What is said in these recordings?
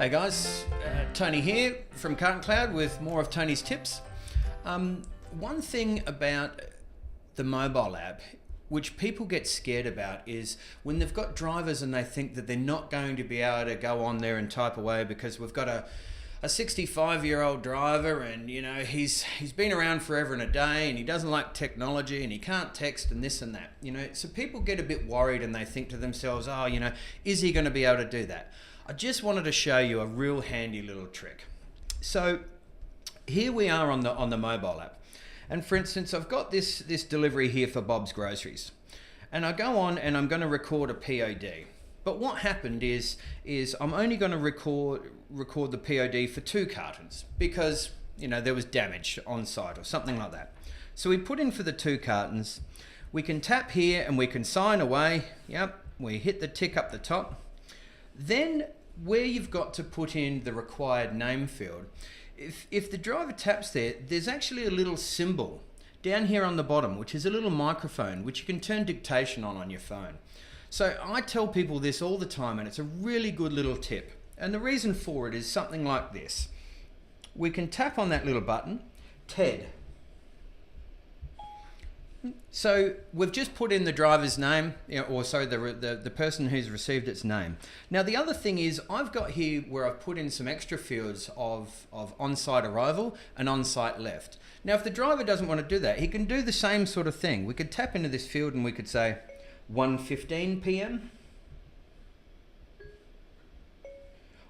Hey guys, Tony here from Cart and Cloud with more of Tony's tips. One thing about the mobile app which people get scared about is when they've got drivers and they think that they're not going to be able to go on there and type away because we've got a 65-year-old driver and he's been around forever and a day and he doesn't like technology and he can't text and this and that. So people get a bit worried and they think to themselves, is he going to be able to do that? I just wanted to show you a real handy little trick. So here we are on the mobile app. And for instance, I've got this delivery here for Bob's Groceries. And I go on and I'm going to record a POD. But what happened is I'm only going to record the POD for 2 cartons because, there was damage on site or something like that. So we put in for the 2 cartons. We can tap here and we can sign away. Yep, we hit the tick up the top. Then where you've got to put in the required name field, if the driver taps there, there's actually a little symbol down here on the bottom, which is a little microphone, which you can turn dictation on your phone. So I tell people this all the time, and it's a really good little tip. And the reason for it is something like this. We can tap on that little button, Ted. So we've just put in the driver's name, the person who's received its name. Now the other thing is I've got here where I've put in some extra fields of on-site arrival and on-site left. Now if the driver doesn't want to do that, he can do the same sort of thing. We could tap into this field and we could say 1:15 p.m,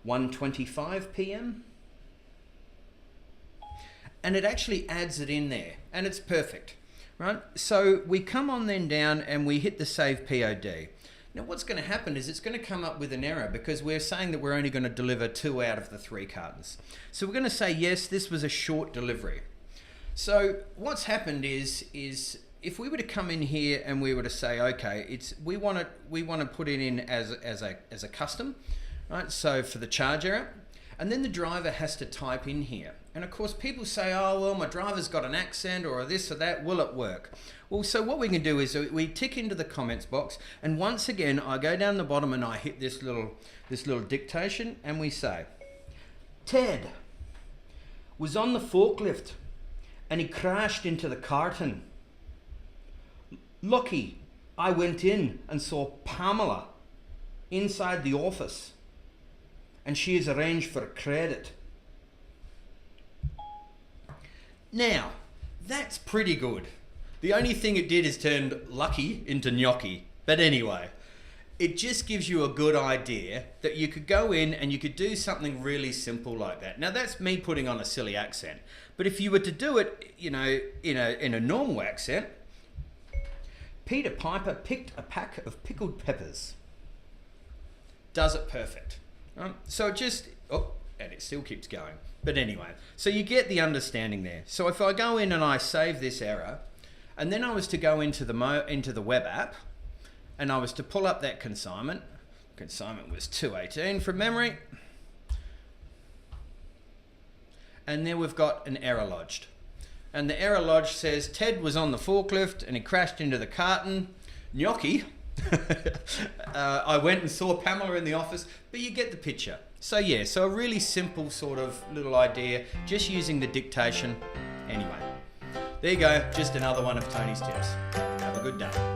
1:25 p.m, and it actually adds it in there and it's perfect. Right, so we come on then down and we hit the save POD. Now what's going to happen is it's going to come up with an error because we're saying that we're only going to deliver 2 out of the 3 cartons. So we're going to say yes, this was a short delivery. So what's happened is if we were to come in here and we were to say, okay, we want to put it in as a custom, right? So for the charge error, and then the driver has to type in here. And of course people say, oh, well, my driver's got an accent or this or that, will it work? Well, so what we can do is we tick into the comments box, and once again, I go down the bottom and I hit this little dictation and we say, Ted was on the forklift and he crashed into the carton. Lucky, I went in and saw Pamela inside the office and she has arranged for a credit. Now, that's pretty good. The only thing it did is turned lucky into gnocchi. But anyway, it just gives you a good idea that you could go in and you could do something really simple like that. Now that's me putting on a silly accent. But if you were to do it, in a normal accent, Peter Piper picked a pack of pickled peppers. Does it perfect. So and it still keeps going. But anyway, so you get the understanding there. So if I go in and I save this error, and then I was to go into the web app, and I was to pull up that consignment was 218 from memory, and there we've got an error lodged. And the error lodged says, Ted was on the forklift and he crashed into the carton. Gnocchi. I went and saw Pamela in the office, but you get the picture. So yeah, so a really simple sort of little idea, just using the dictation. Anyway, there you go, just another one of Tony's tips. Have a good day.